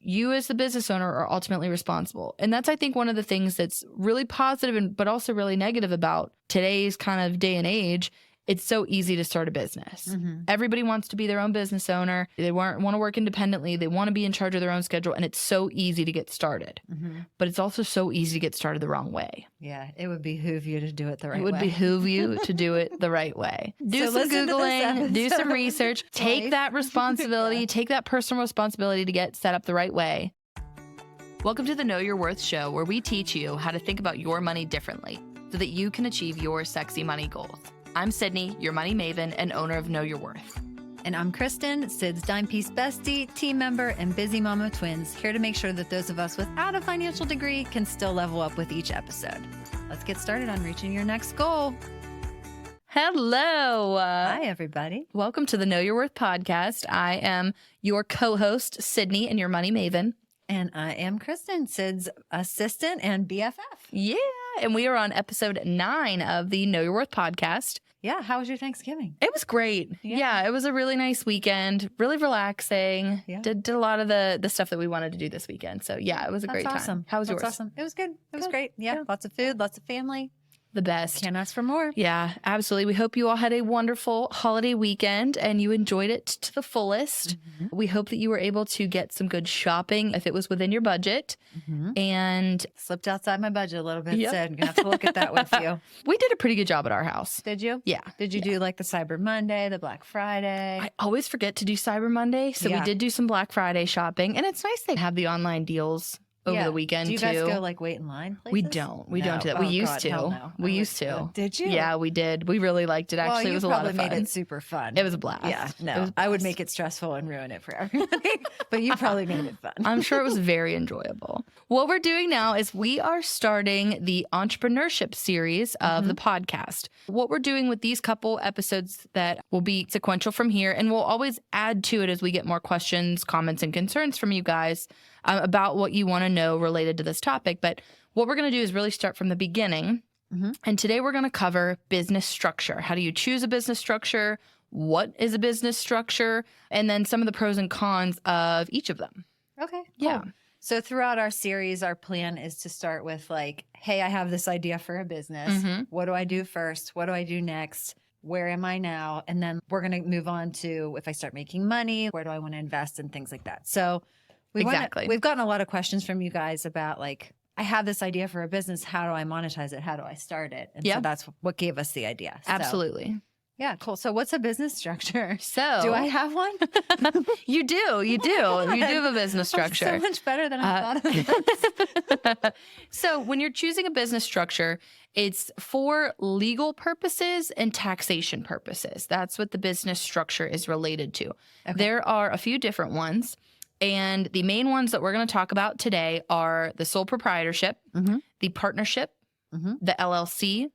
you as the business owner are ultimately responsible. And that's, I think, one of the things that's really positive but also really negative about today's kind of day and age. It's so easy to start a business. Mm-hmm. Everybody wants to be their own business owner. They want to work independently. They want to be in charge of their own schedule. And it's so easy to get started. Mm-hmm. But it's also so easy to get started the wrong way. Yeah, it would behoove you to do it the right way. It would behoove you to do it the right way. Do some Googling, do some research, take that responsibility, take that personal responsibility to get set up the right way. Welcome to the Know Your Worth show, where we teach you how to think about your money differently so that you can achieve your sexy money goals. I'm Sydney, your money maven and owner of Know Your Worth. And I'm Kristen, Sid's dime piece bestie, team member, and busy mama of twins, here to make sure that those of us without a financial degree can still level up with each episode. Let's get started on reaching your next goal. Hello. Hi, everybody. Welcome to the Know Your Worth podcast. I am your co-host, Sydney, and your money maven. And I am Kristen, Sid's assistant and BFF. Yeah. And we are on episode 9 of the Know Your Worth podcast. Yeah. How was your Thanksgiving? It was great. Yeah. It was a really nice weekend, really relaxing. Yeah. Did a lot of the stuff that we wanted to do this weekend. So yeah, it was a great time. Awesome. How was That's yours? Awesome. It was good. It was great. Yeah. Lots of food, lots of family. The best. Can't ask for more. Yeah, absolutely. We hope you all had a wonderful holiday weekend and you enjoyed it to the fullest. Mm-hmm. We hope that you were able to get some good shopping if it was within your budget. Mm-hmm. And Slipped outside my budget a little bit, Yep. Sid. I'm going to have to look at that with you. we did a pretty good job at our house. Did you? Yeah. Did you do like the Cyber Monday, the Black Friday? I always forget to do Cyber Monday. So we Yeah. did do some Black Friday shopping. And it's nice they have the online deals over the weekend do you too. guys go like wait in line places? We don't. We don't do that. We used to. Hell no. We used to. Did you? Yeah, we did. We really liked it. Actually, well, it was a lot of probably fun. made it super fun. It was a blast. Yeah, It no, was a I would blast. make it stressful and ruin it for everybody. But you probably made it fun. I'm sure it was very enjoyable. What we're doing now is we are starting the entrepreneurship series of the podcast. What we're doing with these couple episodes that will be sequential from here, and we'll always add to it as we get more questions, comments, and concerns from you guys about what you want to know related to this topic. But what we're going to do is really start from the beginning. Mm-hmm. And today we're going to cover business structure. How do you choose a business structure? What is a business structure? And then some of the pros and cons of each of them. Okay. Yeah. Cool. So throughout our series, our plan is to start with like, hey, I have this idea for a business. Mhm. What do I do first? What do I do next? Where am I now? And then we're going to move on to if I start making money, where do I want to invest and things like that. So we've gotten a lot of questions from you guys about like, I have this idea for a business. How do I monetize it? How do I start it? And so that's what gave us the idea. So, Absolutely. yeah, cool. So what's a business structure? So Do I have one? You do. You do. You do have a business structure. So much better than I thought of. So when you're choosing a business structure, it's for legal purposes and taxation purposes. That's what the business structure is related to. Okay. There are a few different ones. And the main ones that we're going to talk about today are the sole proprietorship, Mhm. the partnership, Mhm. the LLC,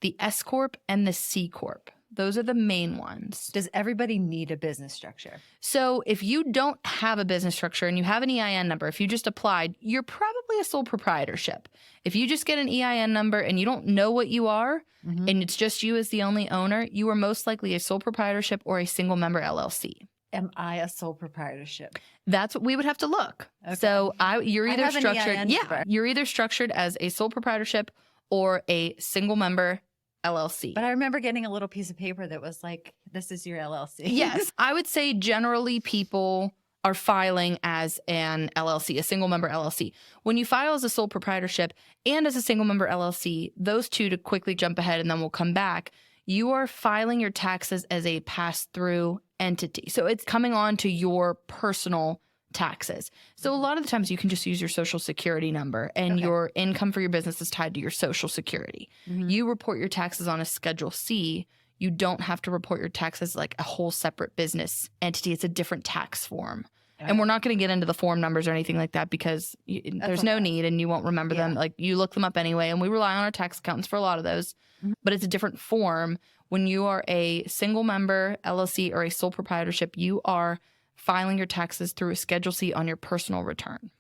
the S Corp, and the C Corp. Those are the main ones. Does everybody need a business structure? So if you don't have a business structure and you have an EIN number, if you just applied, you're probably a sole proprietorship. If you just get an EIN number and you don't know what you are, Mhm. and it's just you as the only owner, you are most likely a sole proprietorship or a single member LLC. Am I a sole proprietorship? That's what we would have to look. Okay. So you're I either have an structured, EIN number. you're either structured as a sole proprietorship or a single member LLC. But I remember getting a little piece of paper that was like, this is your LLC. Yes, I would say generally people are filing as an LLC, a single member LLC. When you file as a sole proprietorship and as a single member LLC, those two, to quickly jump ahead and then we'll come back, you are filing your taxes as a pass-through entity. So it's coming on to your personal taxes. So a lot of the times you can just use your social security number and Okay. your income for your business is tied to your social security. Mhm. You report your taxes on a Schedule C. You don't have to report your taxes like a whole separate business entity. It's a different tax form. And we're not going to get into the form numbers or anything like that because there's no okay. need and you won't remember them. Yeah. Like you look them up anyway, and we rely on our tax accountants for a lot of those. Mhm. But it's a different form. When you are a single member LLC or a sole proprietorship, you are filing your taxes through a Schedule C on your personal return.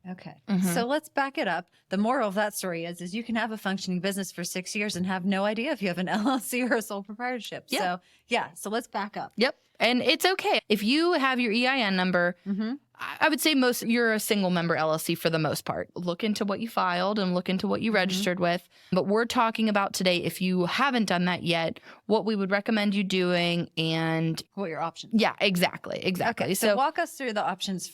Okay. Mhm. So let's back it up. The moral of that story is you can have a functioning business for 6 years and have no idea if you have an LLC or a sole proprietorship. Yeah. So so let's back up. Yep. And it's okay. If you have your EIN number, Mm-hmm. I would say you're a single member LLC for the most part. Look into what you filed and look into what you registered with. But we're talking about today, if you haven't done that yet, what we would recommend you doing and what your options. Yeah, exactly. Okay, so walk us through the options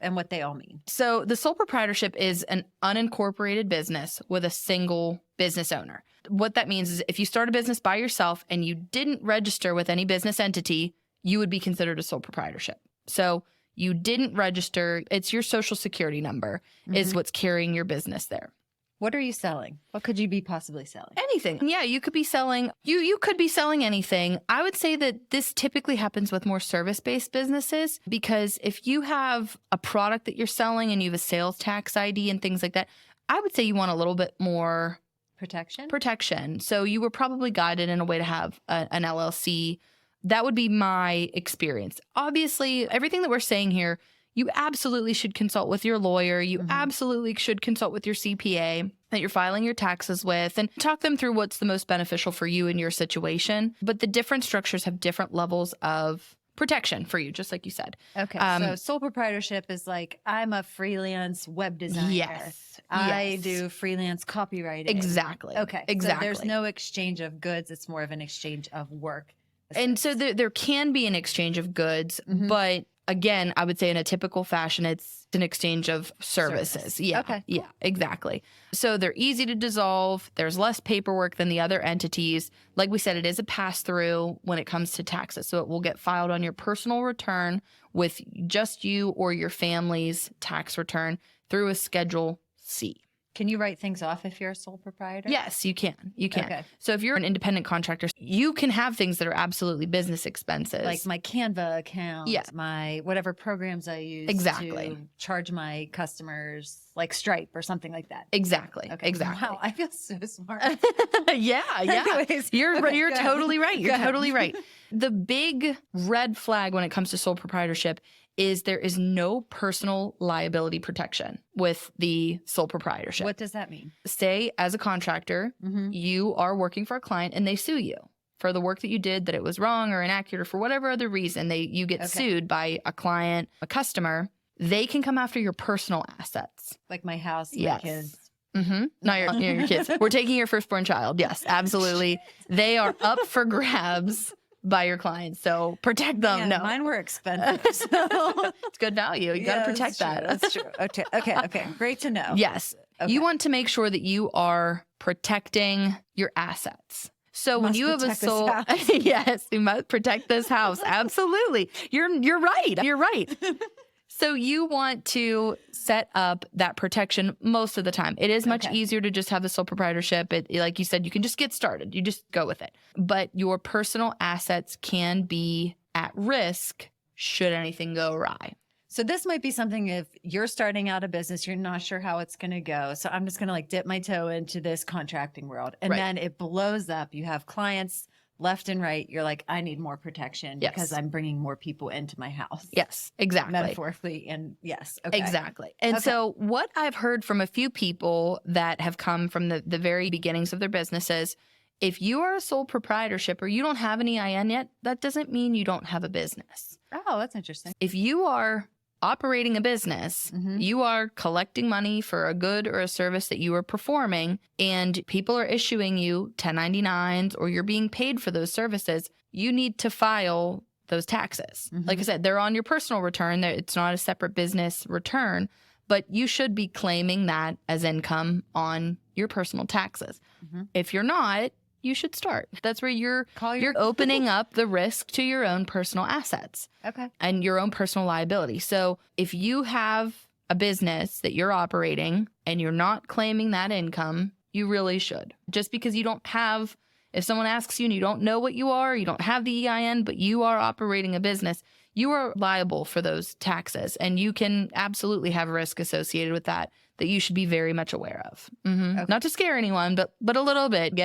and what they all mean. So the sole proprietorship is an unincorporated business with a single business owner. What that means is if you start a business by yourself and you didn't register with any business entity, you would be considered a sole proprietorship. So you didn't register. It's your social security number is what's carrying your business there. What are you selling? What could you be possibly selling? Anything. Yeah, you could be selling, you could be selling anything. I would say that this typically happens with more service-based businesses, because if you have a product that you're selling and you have a sales tax ID and things like that, I would say you want a little bit more protection. So you were probably guided in a way to have an LLC. That would be my experience. Obviously, everything that we're saying here, you absolutely should consult with your lawyer. You absolutely should consult with your CPA that you're filing your taxes with and talk them through what's the most beneficial for you in your situation. But the different structures have different levels of protection for you, just like you said. Okay. So sole proprietorship is like, I'm a freelance web designer. Yes. I do freelance copywriting. Exactly. Okay. Exactly. So there's no exchange of goods. It's more of an exchange of work. And so there can be an exchange of goods, but again, I would say in a typical fashion, it's an exchange of services. Yeah. Okay. Yeah, exactly. So they're easy to dissolve. There's less paperwork than the other entities. Like we said, it is a pass-through when it comes to taxes. So it will get filed on your personal return with just you or your family's tax return through a Schedule C. Can you write things off if you're a sole proprietor? Yes, you can. You can. Okay. So if you're an independent contractor, you can have things that are absolutely business expenses. Like my Canva account, my whatever programs I use to charge my customers, like Stripe or something like that. Exactly. Okay. Exactly. Wow, I feel so smart. Yeah. Anyways, You're go totally right. You're ahead. totally right. The big red flag when it comes to sole proprietorship is there is no personal liability protection with the sole proprietorship. What does that mean? Say, as a contractor, you are working for a client and they sue you for the work that you did, that it was wrong or inaccurate, or for whatever other reason you get sued by a client, a customer. They can come after your personal assets. Like my house, my kids. Not your kids. We're taking your firstborn child. Yes, absolutely. They are up for grabs by your clients. So protect them. Yeah, no, mine were expensive. So. It's good value. You got to protect that. That's true. Okay. Great to know. Yes. Okay. You want to make sure that you are protecting your assets. So when you have a sole, yes, you must protect this house. Absolutely. You're right. You're right. So you want to set up that protection most of the time. It is much easier to just have the sole proprietorship. Like you said, you can just get started. You just go with it. But your personal assets can be at risk should anything go awry. So this might be something if you're starting out a business, you're not sure how it's going to go. So I'm just going to like dip my toe into this contracting world. And then it blows up. You have clients left and right. You're like, I need more protection because I'm bringing more people into my house. Yes, exactly. Metaphorically. And yes. Okay. Exactly. And so what I've heard from a few people that have come from the very beginnings of their businesses, if you are a sole proprietorship or you don't have an EIN yet, that doesn't mean you don't have a business. Oh, that's interesting. If you are operating a business, you are collecting money for a good or a service that you are performing, and people are issuing you 1099s or you're being paid for those services, you need to file those taxes. Like I said, they're on your personal return. It's not a separate business return, but you should be claiming that as income on your personal taxes. If you're not, you should start. That's where you're opening up the risk to your own personal assets and your own personal liability. So if you have a business that you're operating and you're not claiming that income, you really should. Just because you don't have, if someone asks you and you don't know what you are, you don't have the EIN, but you are operating a business, you are liable for those taxes. And you can absolutely have risk associated with that you should be very much aware of. Not to scare anyone, but a little bit.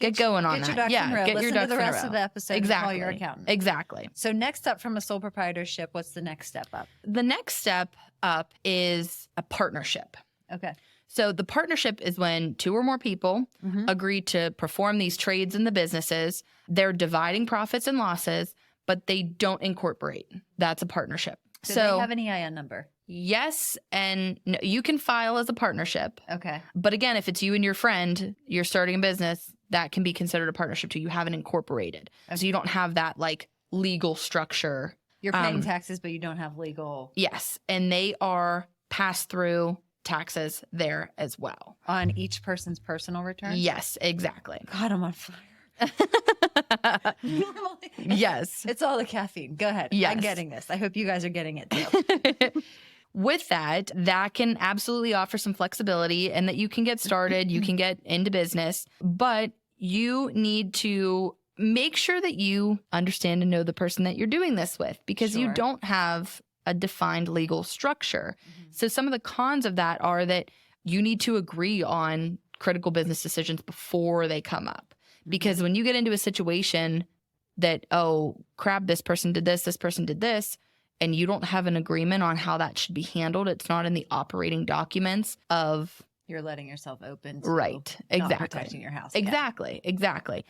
Get going on that. Get your ducks in a row. Listen to the rest of the episode and call your accountant. Exactly. So next up from a sole proprietorship, what's the next step up? The next step up is a partnership. Okay. So the partnership is when two or more people agree to perform these trades in the businesses. They're dividing profits and losses, but they don't incorporate. That's a partnership. Do they have an EIN number? Yes, and no, you can file as a partnership. Okay. But again, if it's you and your friend, you're starting a business, that can be considered a partnership too. You haven't incorporated. Okay. So you don't have that like legal structure. You're paying taxes, but you don't have legal. Yes, and they are pass-through taxes there as well. On each person's personal return? Yes, exactly. God, I'm on fire. Yes. It's all the caffeine. Go ahead. Yes. I'm getting this. I hope you guys are getting it too. With that can absolutely offer some flexibility and that you can get started, you can get into business, but you need to make sure that you understand and know the person that you're doing this with, because you don't have a defined legal structure. Mm-hmm. So some of the cons of that are that you need to agree on critical business decisions before they come up. Because when you get into a situation that, oh, crap, this person did this person did this, and you don't have an agreement on how that should be handled, it's not in the operating documents of... You're letting yourself open to exactly. not protecting your house. Exactly.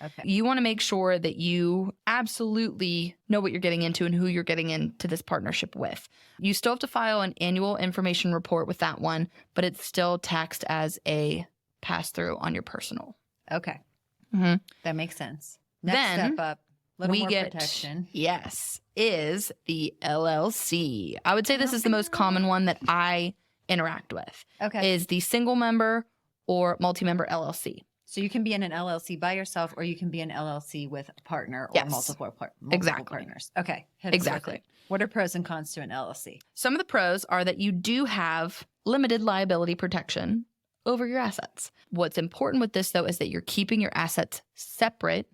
Okay. You want to make sure that you absolutely know what you're getting into and who you're getting into this partnership with. You still have to file an annual information report with that one, but it's still taxed as a pass-through on your personal. Okay. Mm-hmm. That makes sense. Next step up, little more protection. Yes, is the LLC. I would say this is the most common one that I interact with. Okay. Is the single member or multi-member LLC. So you can be in an LLC by yourself, or you can be an LLC with a partner or multiple partners. Okay. Exactly. What are pros and cons to an LLC? Some of the pros are that you do have limited liability protection over your assets. What's important with this, though, is that you're keeping your assets separate,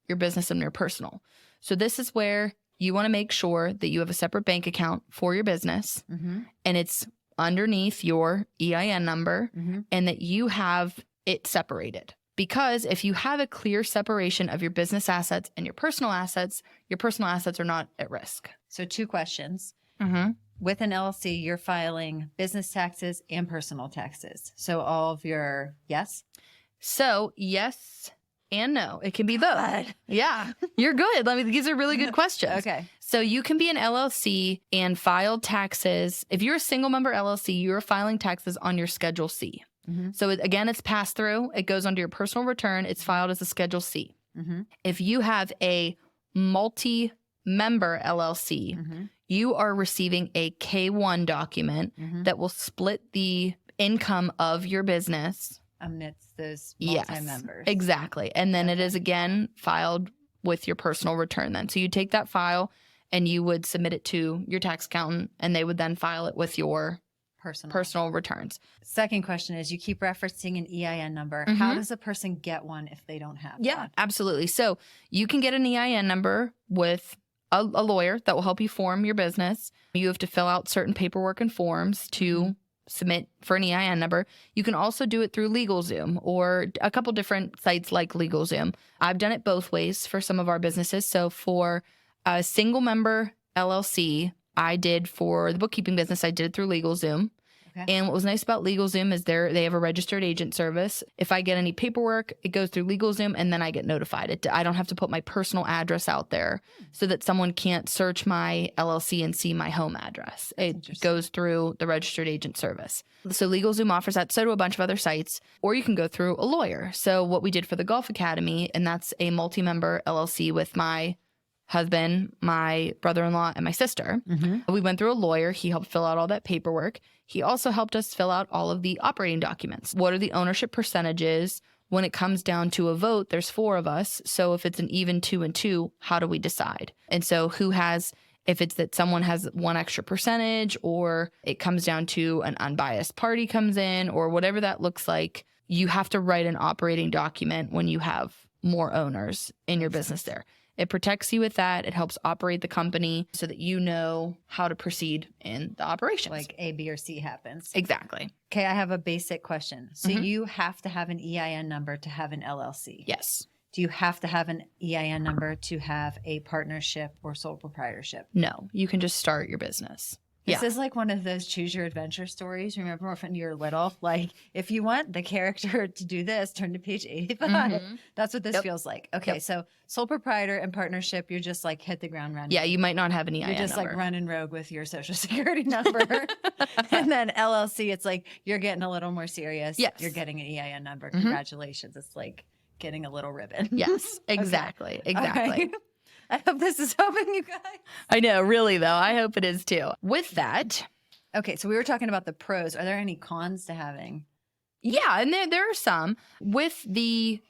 your business and your personal. So this is where you want to make sure that you have a separate bank account for your business, and it's underneath your EIN number, and that you have it separated. Because if you have a clear separation of your business assets and your personal assets are not at risk. So 2 questions. With an LLC, you're filing business taxes and personal taxes. So all of your, yes? So yes and no. It can be both. Yeah, you're good. These are really good questions. Okay. So you can be an LLC and file taxes. If you're a single member LLC, you're filing taxes on your Schedule C. So again, it's passed through. It goes onto your personal return. It's filed as a Schedule C. If you have a multi-member LLC, you are receiving a K-1 document that will split the income of your business amidst those multi-members. Yes, exactly. And then it is again filed with your personal return then. So you take that file and you would submit it to your tax accountant, and they would then file it with your personal returns. Second question is, you keep referencing an EIN number. How does a person get one if they don't have one? Yeah, absolutely. So you can get an EIN number with a lawyer that will help you form your business. You have to fill out certain paperwork and forms to submit for an EIN number. You can also do it through LegalZoom or a couple different sites like LegalZoom. I've done it both ways for some of our businesses. So for a single member LLC, I did for the bookkeeping business, I did it through LegalZoom. Okay. And what was nice about LegalZoom is they have a registered agent service. If I get any paperwork, it goes through LegalZoom and then I get notified. I don't have to put my personal address out there so that someone can't search my LLC and see my home address. It goes through the registered agent service. So LegalZoom offers that. So do a bunch of other sites. Or you can go through a lawyer. So what we did for the Golf Academy, and that's a multi-member LLC with my husband, my brother-in-law, and my sister. We went through a lawyer. He helped fill out all that paperwork. He also helped us fill out all of the operating documents. What are the ownership percentages? When it comes down to a vote, there's 4 of us. So if it's an even 2 and 2, how do we decide? And so if it's that someone has 1 extra percentage, or it comes down to an unbiased party comes in, or whatever that looks like, you have to write an operating document when you have more owners in your business there. It protects you with that. It helps operate the company so that you know how to proceed in the operations. Like A, B, or C happens. Exactly. Okay, I have a basic question. So you have to have an EIN number to have an LLC? Yes. Do you have to have an EIN number to have a partnership or sole proprietorship? No, you can just start your business. This is like one of those choose your adventure stories. Remember when you were little? Like, if you want the character to do this, turn to page 85. That's what this feels like. Okay, so sole proprietor and partnership, you're just like hit the ground running. Yeah, you might not have an EIN You're just number. like running rogue with your social security number. And then LLC, it's like you're getting a little more serious. Yes. You're getting an EIN number. Congratulations. It's like getting a little ribbon. Yes, exactly. Exactly. Okay. I hope this is helping you guys. I know, really, though. I hope it is too. With that. Okay, so we were talking about the pros. Are there any cons to having? Yeah, and there are some. With the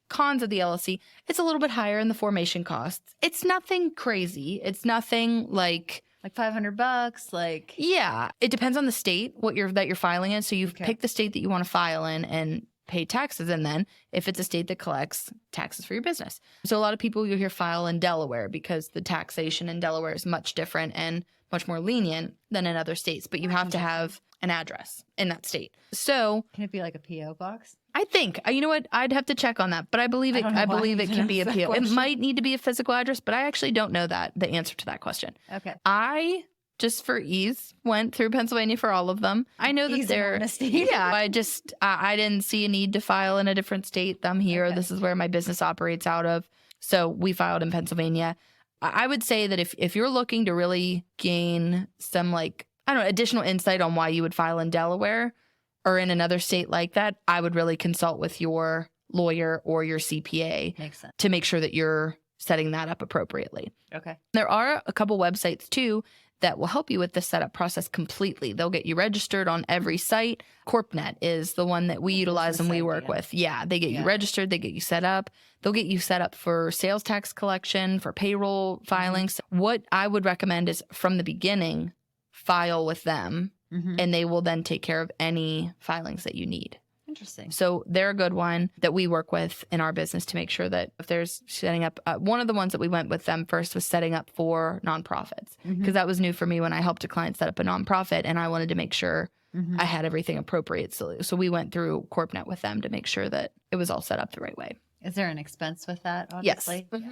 cons of the LLC, it's a little bit higher in the formation costs. It's nothing crazy. It's nothing like $500, like. Yeah, it depends on the state that you're filing in. So you pick the state that you want to file in and pay taxes, and then if it's a state that collects taxes for your business. So a lot of people you'll hear file in Delaware because the taxation in Delaware is much different and much more lenient than in other states, but you have to have an address in that state. So can it be like a PO box? I think, you know what, I'd have to check on that, but I believe it can be a PO. It might need to be a physical address, but I actually don't know the answer to that question. Okay. I just for ease went through Pennsylvania for all of them. I know that I didn't see a need to file in a different state. I'm here. Okay. This is where my business operates out of. So we filed in Pennsylvania. I would say that if you're looking to really gain some additional insight on why you would file in Delaware or in another state like that, I would really consult with your lawyer or your CPA to make sure that you're setting that up appropriately. Okay. There are a couple websites too that will help you with the setup process completely. They'll get you registered on every site. CorpNet is the one that we utilize and we work with. Yeah, they get you registered. They get you set up. They'll get you set up for sales tax collection, for payroll filings. What I would recommend is from the beginning, file with them, and they will then take care of any filings that you need. Interesting. So they're a good one that we work with in our business to make sure that if there's setting up, one of the ones that we went with them first was setting up for nonprofits, because that was new for me when I helped a client set up a nonprofit and I wanted to make sure I had everything appropriate. So we went through CorpNet with them to make sure that it was all set up the right way. Is there an expense with that, obviously? Yes.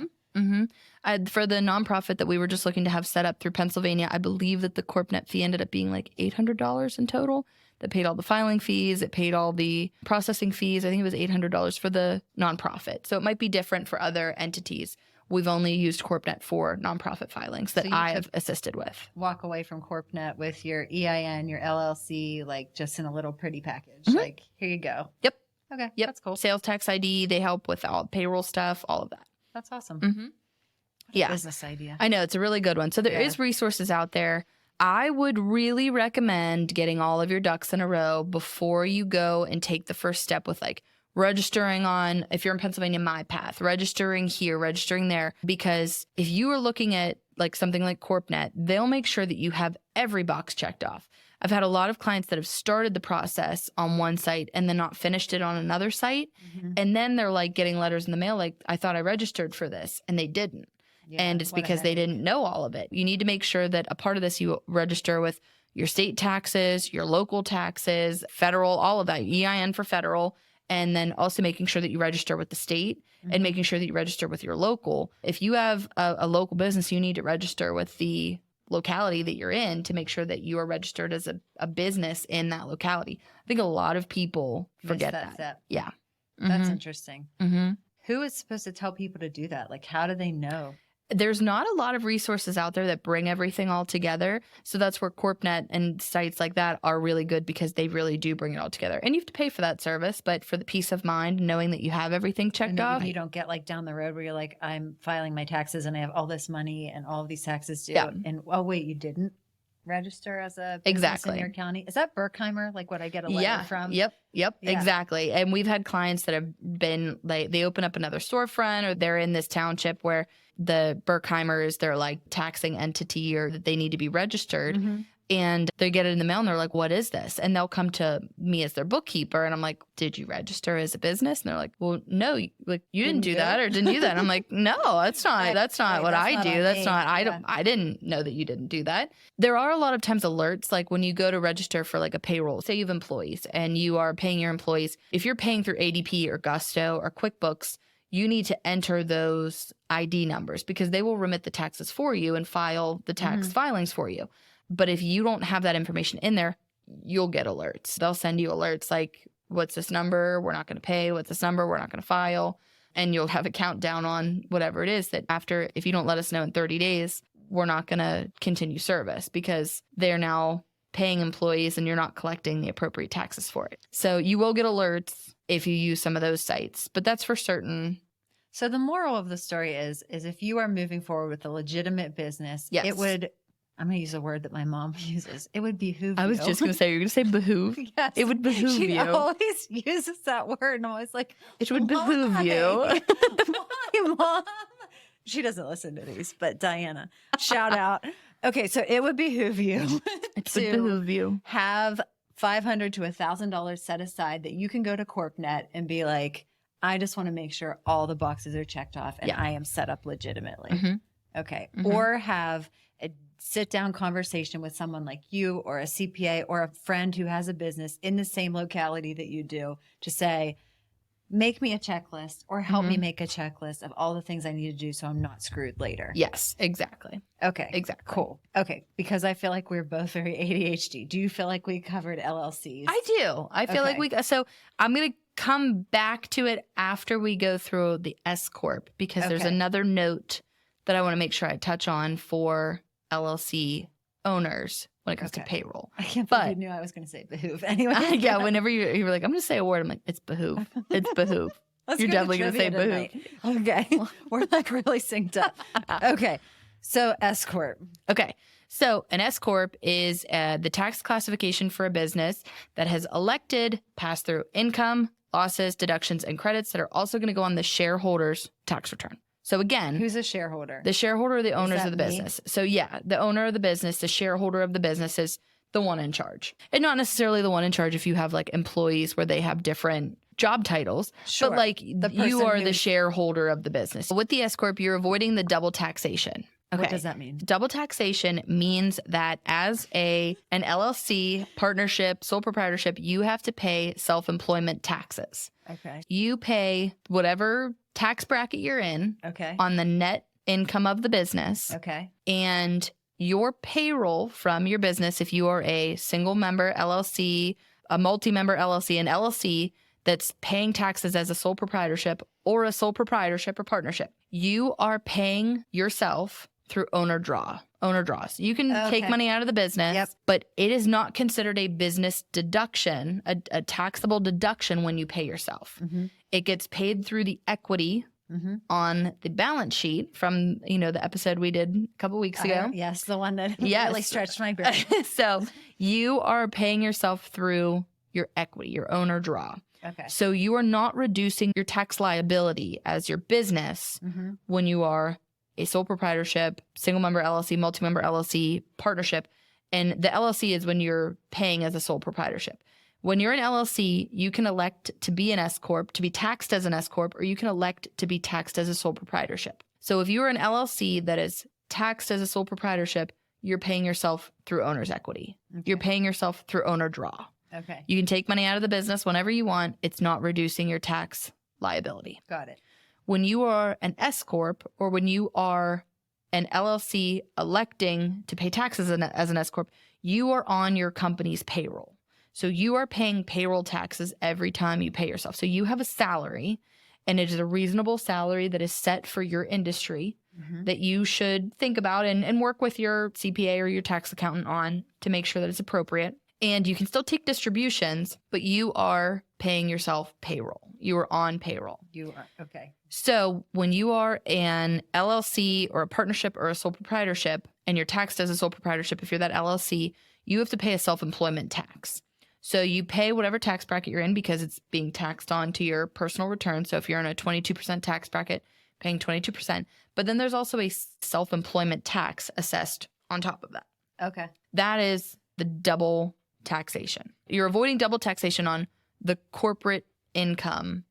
For the nonprofit that we were just looking to have set up through Pennsylvania, I believe that the CorpNet fee ended up being like $800 in total. That paid all the filing fees. It paid all the processing fees. I think it was $800 for the nonprofit. So it might be different for other entities. We've only used CorpNet for nonprofit filings that I have assisted with. Walk away from CorpNet with your EIN, your LLC, like just in a little pretty package. Like, here you go. Yep. Okay. Yep. That's cool. Sales tax ID. They help with all payroll stuff, all of that. That's awesome. Yeah. Business idea. I know. It's a really good one. So there is resources out there. I would really recommend getting all of your ducks in a row before you go and take the first step with registering on, if you're in Pennsylvania, MyPath, registering here, registering there. Because if you are looking at something like CorpNet, they'll make sure that you have every box checked off. I've had a lot of clients that have started the process on one site and then not finished it on another site. And then they're getting letters in the mail I thought I registered for this, and they didn't. Yeah, and it's because they didn't know all of it. You need to make sure that a part of this you register with your state taxes, your local taxes, federal, all of that, EIN for federal, and then also making sure that you register with the state and making sure that you register with your local. If you have a local business, you need to register with the locality that you're in to make sure that you are registered as a business in that locality. I think a lot of people forget that. Step. Yeah. That's interesting. Who is supposed to tell people to do that? How do they know? There's not a lot of resources out there that bring everything all together. So that's where CorpNet and sites like that are really good, because they really do bring it all together. And you have to pay for that service, but for the peace of mind, knowing that you have everything checked off. You don't get down the road where you're I'm filing my taxes and I have all this money and all of these taxes due. Yeah. And oh wait, you didn't register as a business in your county. Is that Berkheimer? What I get a letter from? Yep. Exactly. And we've had clients that have been they open up another storefront, or they're in this township where the Berkheimers, they're taxing entity, or that they need to be registered. And they get it in the mail and they're like, what is this? And they'll come to me as their bookkeeper. And I'm like, did you register as a business? And they're like, well, no, you didn't do that or didn't do that. And I'm like, no, that's not what I do. That's not, I didn't know that you didn't do that. There are a lot of times alerts, when you go to register for a payroll, say you have employees and you are paying your employees. If you're paying through ADP or Gusto or QuickBooks, you need to enter those ID numbers, because they will remit the taxes for you and file the tax filings for you. But if you don't have that information in there, you'll get alerts. They'll send you alerts like, what's this number? We're not going to pay. What's this number? We're not going to file. And you'll have a countdown on whatever it is that after, if you don't let us know in 30 days, we're not going to continue service because they're now paying employees and you're not collecting the appropriate taxes for it. So you will get alerts if you use some of those sites, but that's for certain. So the moral of the story is if you are moving forward with a legitimate business, Yes. it would, I'm going to use a word that my mom uses. It would behoove you. I was just going to say, you're going to say behoove? Yes. It would behoove She you. always uses that word. And I'm always like, It would behoove why? you. Why, Mom? She doesn't listen to these, but Diana, shout out. Okay, so it would behoove you It would behoove you. have $500 to $1,000 set aside that you can go to CorpNet and be like, I just want to make sure all the boxes are checked off and I am set up legitimately. Mm-hmm. Okay. Mm-hmm. Or have a sit down conversation with someone like you or a CPA or a friend who has a business in the same locality that you do to say, make me a checklist or help me make a checklist of all the things I need to do so I'm not screwed later. Yes, exactly. Okay. Exactly. Cool. Okay. Because I feel like we're both very ADHD. Do you feel like we covered LLCs? I do. I feel like so I'm going to come back to it after we go through the S Corp because there's another note that I want to make sure I touch on for LLC owners when it comes to payroll. I can't believe you knew I was going to say behoove. Anyway. Yeah, whenever you were like, I'm going to say a word, I'm like, it's behoove. It's behoove. You're definitely going to say behoove. Okay. We're like really synced up. Okay. So S Corp. Okay. So an S Corp is the tax classification for a business that has elected pass-through income, losses, deductions, and credits that are also going to go on the shareholder's tax return. So again, who's a shareholder? The shareholder are the owners of the me? business. So yeah, the owner of the business, the shareholder of the business is the one in charge. And not necessarily the one in charge if you have like employees where they have different job titles, but like you are the shareholder of the business. With the S Corp, you're avoiding the double taxation. Okay. What does that mean? Double taxation means that as an LLC, partnership, sole proprietorship, you have to pay self-employment taxes. Okay. You pay whatever tax bracket you're in on the net income of the business. Okay. And your payroll from your business, if you are a single member LLC, a multi-member LLC, an LLC that's paying taxes as a sole proprietorship or a sole proprietorship or partnership, you are paying yourself through owner draws. You can take money out of the business, but it is not considered a business deduction, a taxable deduction when you pay yourself. Mm-hmm. It gets paid through the equity on the balance sheet from, the episode we did a couple weeks ago. Yes, the one that really stretched my brain. So you are paying yourself through your equity, your owner draw. Okay. So you are not reducing your tax liability as your business when you are a sole proprietorship, single member LLC, multi-member LLC, partnership. And the LLC is when you're paying as a sole proprietorship. When you're an LLC, you can elect to be an S Corp, to be taxed as an S Corp, or you can elect to be taxed as a sole proprietorship. So if you are an LLC that is taxed as a sole proprietorship, you're paying yourself through owner's equity. Okay. You're paying yourself through owner draw. Okay. You can take money out of the business whenever you want. It's not reducing your tax liability. Got it. When you are an S Corp or when you are an LLC electing to pay taxes as an S Corp, you are on your company's payroll. So you are paying payroll taxes every time you pay yourself. So you have a salary, and it is a reasonable salary that is set for your industry that you should think about and work with your CPA or your tax accountant on to make sure that it's appropriate. And you can still take distributions, but you are paying yourself payroll. You are on payroll. You are. Okay. So when you are an LLC or a partnership or a sole proprietorship and you're taxed as a sole proprietorship, if you're that LLC, you have to pay a self-employment tax. So you pay whatever tax bracket you're in because it's being taxed on to your personal return. So if you're in a 22% tax bracket, paying 22%. But then there's also a self-employment tax assessed on top of that. Okay. That is the double taxation. You're avoiding double taxation on the corporate income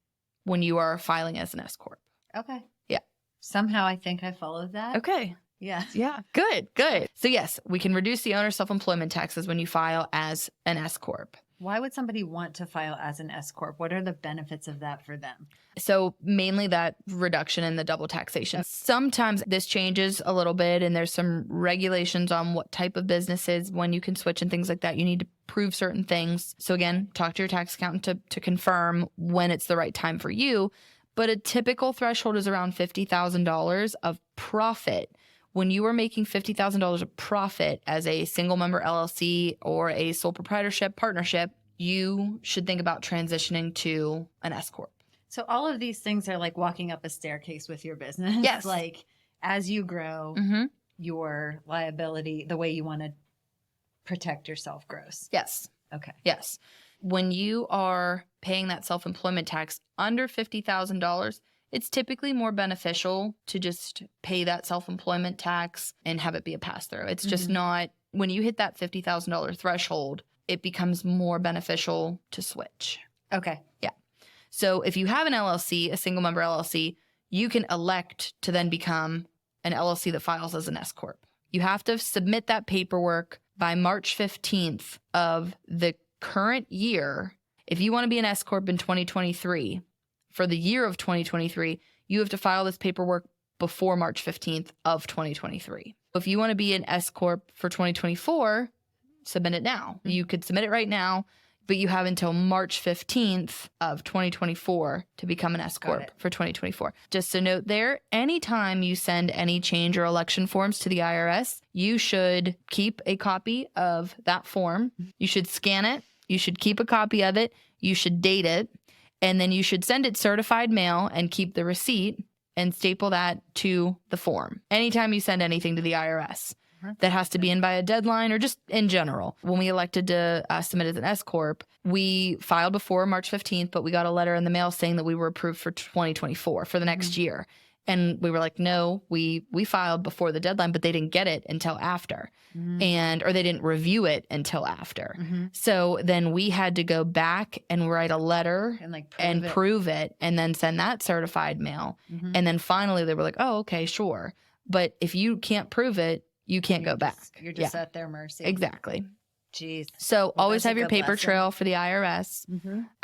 when you are filing as an S Corp. Okay. Yeah. Somehow I think I followed that. Okay. Yeah. Yeah. Good. So yes, we can reduce the owner's self-employment taxes when you file as an S Corp. Why would somebody want to file as an S Corp? What are the benefits of that for them? So mainly that reduction in the double taxation. Sometimes this changes a little bit and there's some regulations on what type of businesses, when you can switch and things like that. You need to prove certain things. So again, talk to your tax accountant to confirm when it's the right time for you. But a typical threshold is around $50,000 of profit. When you are making $50,000 of profit as a single member LLC or a sole proprietorship partnership, you should think about transitioning to an S Corp. So all of these things are like walking up a staircase with your business. Yes. Like as you grow, your liability, the way you want to protect yourself grows. Yes. Okay. Yes. When you are paying that self-employment tax under $50,000, it's typically more beneficial to just pay that self-employment tax and have it be a pass-through. It's just not, when you hit that $50,000 threshold, it becomes more beneficial to switch. Okay. Yeah. So if you have an LLC, a single member LLC, you can elect to then become an LLC that files as an S Corp. You have to submit that paperwork by March 15th of the current year. If you want to be an S Corp in 2023, for the year of 2023, you have to file this paperwork before March 15th of 2023. If you want to be an S Corp for 2024, submit it now. You could submit it right now, but you have until March 15th of 2024 to become an S Corp for 2024. Just a note there, anytime you send any change or election forms to the IRS, you should keep a copy of that form. You should scan it. You should keep a copy of it. You should date it. And then you should send it certified mail and keep the receipt and staple that to the form. Anytime you send anything to the IRS. That has to be in by a deadline or just in general. When we elected to submit as an S Corp, we filed before March 15th, but we got a letter in the mail saying that we were approved for 2024, for the next year. And we were like, no, we filed before the deadline, but they didn't get it until after. Or they didn't review it until after. So then we had to go back and write a letter and prove it and then send that certified mail. And then finally they were like, oh, okay, sure. But if you can't prove it, you can't go back. You're just at their mercy. Exactly. Jeez. So always have your paper trail for the IRS.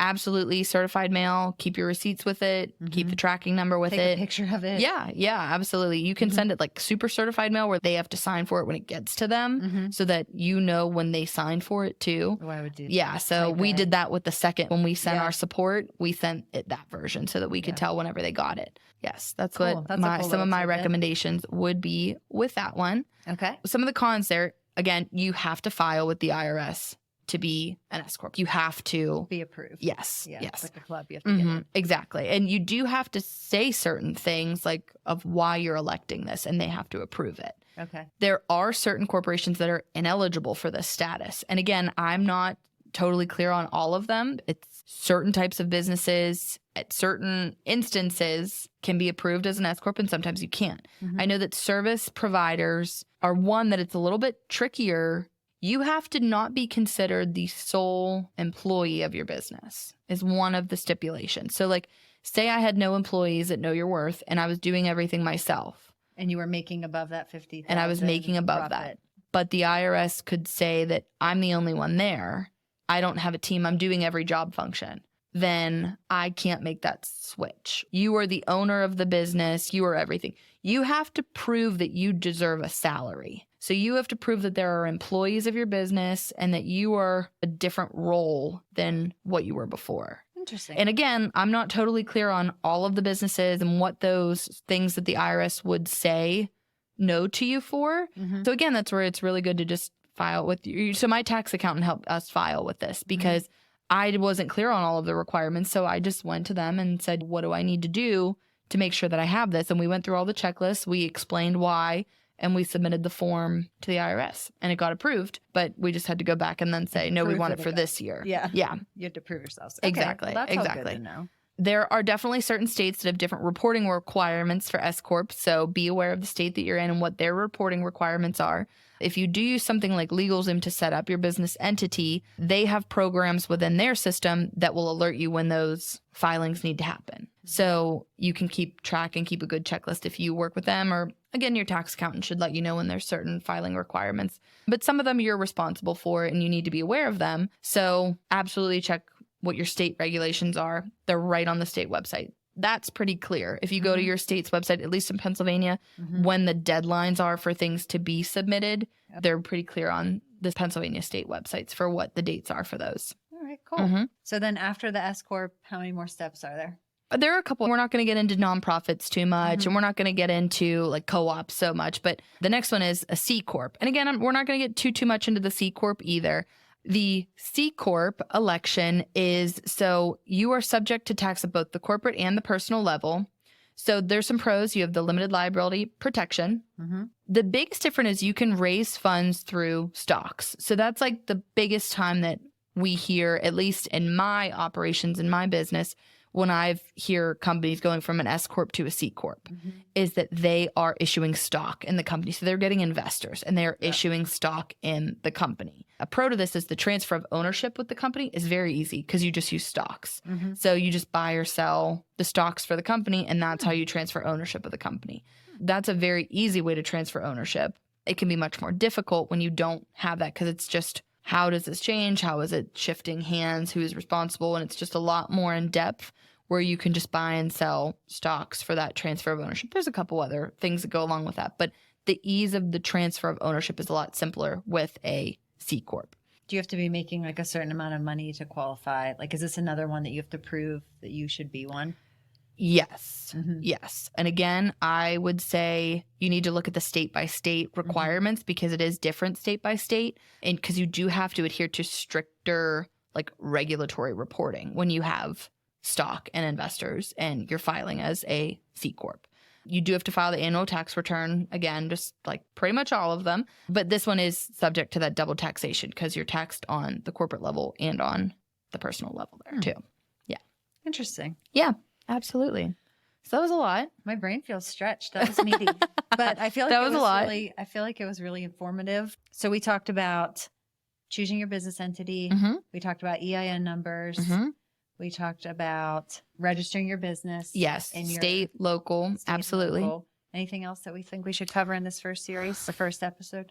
Absolutely. Certified mail. Keep your receipts with it. Keep the tracking number with it. Take a picture of it. Yeah. Yeah, absolutely. You can send it like super certified mail where they have to sign for it when it gets to them so that you know when they signed for it too. Oh, I would do that. Yeah. So we did that with the second. When we sent our support, we sent it that version so that we could tell whenever they got it. Yes. That's what some of my recommendations would be with that one. Okay. Some of the cons there, again, you have to file with the IRS to be an S Corp. You have to be approved. Yes. Yeah, yes. It's like a club. You have to get it. Exactly. And you do have to say certain things like of why you're electing this, and they have to approve it. Okay. There are certain corporations that are ineligible for this status. And again, I'm not totally clear on all of them. It's certain types of businesses at certain instances can be approved as an S Corp and sometimes you can't. I know that service providers are one that it's a little bit trickier. You have to not be considered the sole employee of your business is one of the stipulations. So like say I had no employees that know your worth and I was doing everything myself. And you were making above that $50,000. And I was making above that. But the IRS could say that I'm the only one there. I don't have a team. I'm doing every job function. Then I can't make that switch. You are the owner of the business. You are everything. You have to prove that you deserve a salary. So you have to prove that there are employees of your business and that you are a different role than what you were before. Interesting. And again, I'm not totally clear on all of the businesses and what those things that the IRS would say no to you for. So again, that's where it's really good to just file with you. So my tax accountant helped us file with this because I wasn't clear on all of the requirements. So I just went to them and said, what do I need to do to make sure that I have this? And we went through all the checklists. We explained why, and we submitted the form to the IRS and it got approved. But we just had to go back and then say, no, we want it for this year. Yeah. Yeah. You have to prove yourselves. Exactly. Well, that's all exactly. good to know. There are definitely certain states that have different reporting requirements for S Corp. So be aware of the state that you're in and what their reporting requirements are. If you do use something like LegalZoom to set up your business entity, they have programs within their system that will alert you when those filings need to happen. So you can keep track and keep a good checklist if you work with them, or again, your tax accountant should let you know when there's certain filing requirements. But some of them you're responsible for and you need to be aware of them. So absolutely check what your state regulations are. They're right on the state website. That's pretty clear. If you go to your state's website, at least in Pennsylvania, when the deadlines are for things to be submitted, they're pretty clear on the Pennsylvania state websites for what the dates are for those. All right, cool. So then after the S Corp, how many more steps are there? There are a couple. We're not going to get into nonprofits too much, and we're not going to get into like co-ops so much. But the next one is a C Corp. And again, we're not going to get too much into the C Corp either. The C Corp election is so you are subject to tax at both the corporate and the personal level. So there's some pros. You have the limited liability protection. The biggest difference is you can raise funds through stocks. So that's like the biggest time that we hear, at least in my operations, in my business, when I hear companies going from an S Corp to a C Corp, is that they are issuing stock in the company. So they're getting investors and they're issuing stock in the company. A pro to this is the transfer of ownership with the company is very easy because you just use stocks. So you just buy or sell the stocks for the company, and that's how you transfer ownership of the company. That's a very easy way to transfer ownership. It can be much more difficult when you don't have that because it's just, how does this change? How is it shifting hands? Who is responsible? And it's just a lot more in depth where you can just buy and sell stocks for that transfer of ownership. There's a couple other things that go along with that, but the ease of the transfer of ownership is a lot simpler with a C Corp. Do you have to be making like a certain amount of money to qualify? Like, is this another one that you have to prove that you should be one? Yes. Yes. And again, I would say you need to look at the state by state requirements because it is different state by state. And because you do have to adhere to stricter like regulatory reporting when you have stock and investors and you're filing as a C Corp. You do have to file the annual tax return, again, just like pretty much all of them. But this one is subject to that double taxation because you're taxed on the corporate level and on the personal level there too. Yeah. Interesting. Yeah. Absolutely. So that was a lot. My brain feels stretched. That was meaty. But I feel like that was a lot. I feel like it was really informative. So we talked about choosing your business entity. We talked about EIN numbers. We talked about registering your business. Yes. In your state, local. Absolutely. Local. Anything else that we think we should cover in this first series, the first episode?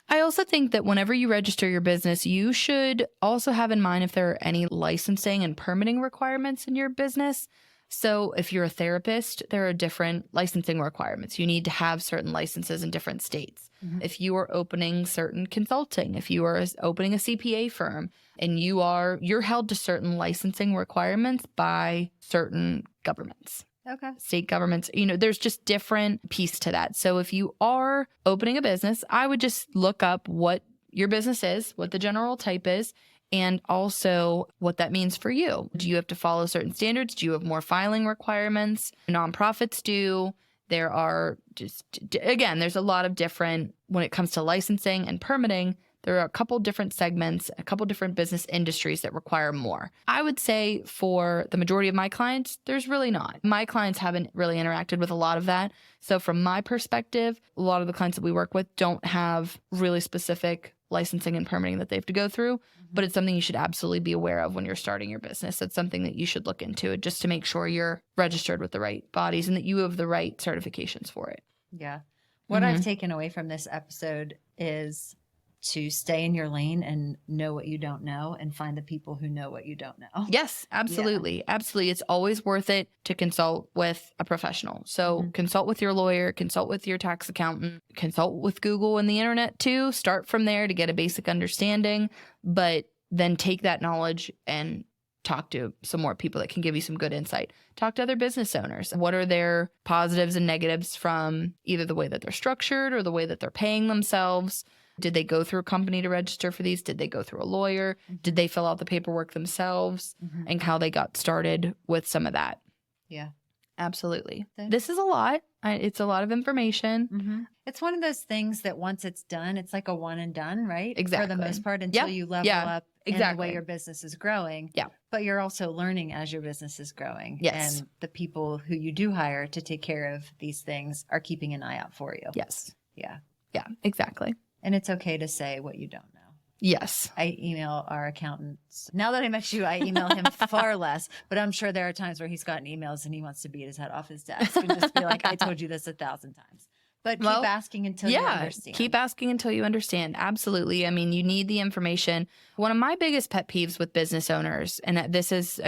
I also think that whenever you register your business, you should also have in mind if there are any licensing and permitting requirements in your business. So if you're a therapist, there are different licensing requirements. You need to have certain licenses in different states. If you are opening certain consulting, if you are opening a CPA firm, and you're held to certain licensing requirements by certain governments. Okay. State governments, there's just different piece to that. So if you are opening a business, I would just look up what your business is, what the general type is, and also what that means for you. Do you have to follow certain standards? Do you have more filing requirements? Nonprofits do. There are there's a lot of different, when it comes to licensing and permitting, there are a couple different segments, a couple different business industries that require more. I would say for the majority of my clients, there's really not. My clients haven't really interacted with a lot of that. So from my perspective, a lot of the clients that we work with don't have really specific licensing and permitting that they have to go through, but it's something you should absolutely be aware of when you're starting your business. It's something that you should look into just to make sure you're registered with the right bodies and that you have the right certifications for it. Yeah. What I've taken away from this episode is to stay in your lane and know what you don't know and find the people who know what you don't know. Yes, absolutely. Yeah. Absolutely. It's always worth it to consult with a professional. So consult with your lawyer, consult with your tax accountant, consult with Google and the internet too. Start from there to get a basic understanding, but then take that knowledge and talk to some more people that can give you some good insight. Talk to other business owners. What are their positives and negatives from either the way that they're structured or the way that they're paying themselves? Did they go through a company to register for these? Did they go through a lawyer? Did they fill out the paperwork themselves? And how they got started with some of that. Yeah. Absolutely. This is a lot. It's a lot of information. It's one of those things that once it's done, it's like a one and done, right? Exactly. For the most part, until you level up in the way your business is growing. Yeah. But you're also learning as your business is growing. Yes. And the people who you do hire to take care of these things are keeping an eye out for you. Yes. Yeah. Yeah, exactly. And it's okay to say what you don't know. Yes. I email our accountants. Now that I met you, I email him far less, but I'm sure there are times where he's gotten emails and he wants to beat his head off his desk and just be like, I told you this 1,000 times. But keep asking until you understand. Keep asking until you understand. Absolutely. I mean, you need the information. One of my biggest pet peeves with business owners, and this is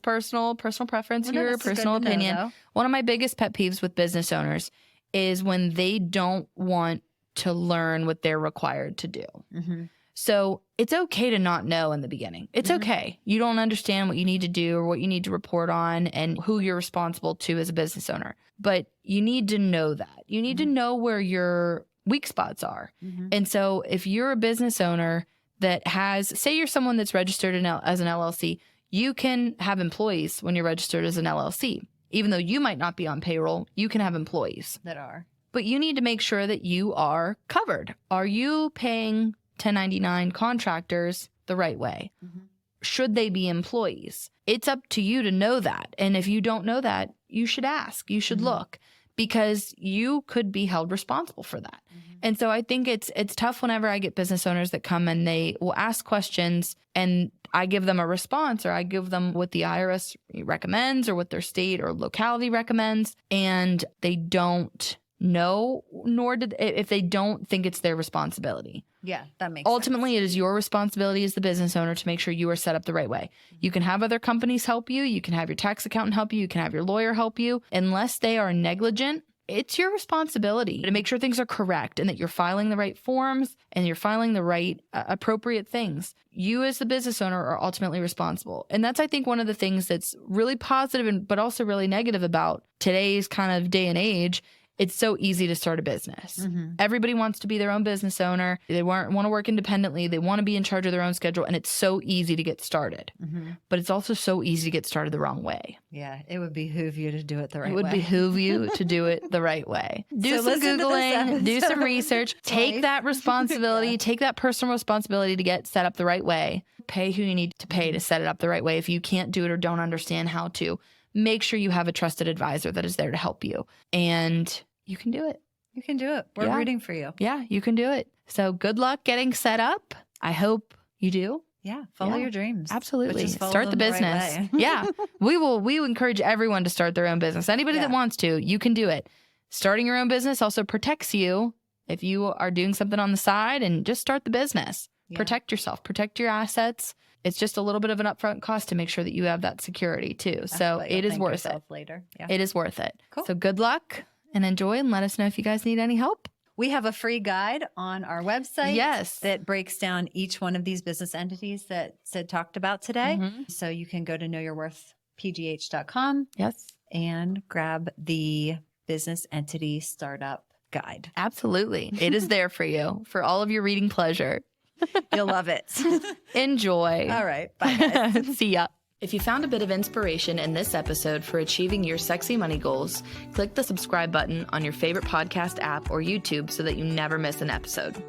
personal preference here, personal opinion. One of my biggest pet peeves with business owners is when they don't want to learn what they're required to do. Mm-hmm. So it's okay to not know in the beginning. It's okay. You don't understand what you need to do or what you need to report on and who you're responsible to as a business owner. But you need to know that. You need to know where your weak spots are. And so if you're a business owner that say you're someone that's registered as an LLC, you can have employees when you're registered as an LLC. Even though you might not be on payroll, you can have employees that are. But you need to make sure that you are covered. Are you paying 1099 contractors the right way? Should they be employees? It's up to you to know that. And if you don't know that, you should ask. You should look, because you could be held responsible for that. And so I think it's tough whenever I get business owners that come and they will ask questions and I give them a response, or I give them what the IRS recommends or what their state or locality recommends, and they don't know, if they don't think it's their responsibility. Yeah, that makes sense. Ultimately, it is your responsibility as the business owner to make sure you are set up the right way. You can have other companies help you. You can have your tax accountant help you. You can have your lawyer help you. Unless they are negligent, it's your responsibility to make sure things are correct and that you're filing the right forms and you're filing the right appropriate things. You as the business owner are ultimately responsible. And that's, I think, one of the things that's really positive but also really negative about today's kind of day and age. It's so easy to start a business. Everybody wants to be their own business owner. They want to work independently. They want to be in charge of their own schedule. And it's so easy to get started. But it's also so easy to get started the wrong way. Yeah, it would behoove you to do it the right way. It would behoove you to do it the right way. Do some Googling, do some research, take that responsibility, take that personal responsibility to get set up the right way. Pay who you need to pay to set it up the right way. If you can't do it or don't understand how to, make sure you have a trusted advisor that is there to help you. And you can do it. You can do it. We're rooting for you. Yeah, you can do it. So good luck getting set up. I hope you do. Yeah, follow your dreams. Absolutely. Start the business. Yeah. We encourage everyone to start their own business. Anybody that wants to, you can do it. Starting your own business also protects you if you are doing something on the side, and just start the business. Yeah. Protect yourself, protect your assets. It's just a little bit of an upfront cost to make sure that you have that security too. So it is worth it. Later. Yeah. It is worth it. Cool. So good luck and enjoy, and let us know if you guys need any help. We have a free guide on our website that breaks down each one of these business entities that Sid talked about today. So you can go to knowyourworthpgh.com and grab the business entity startup guide. Absolutely. It is there for you, for all of your reading pleasure. You'll love it. Enjoy. All right. Bye, guys. See ya. If you found a bit of inspiration in this episode for achieving your sexy money goals, click the subscribe button on your favorite podcast app or YouTube so that you never miss an episode.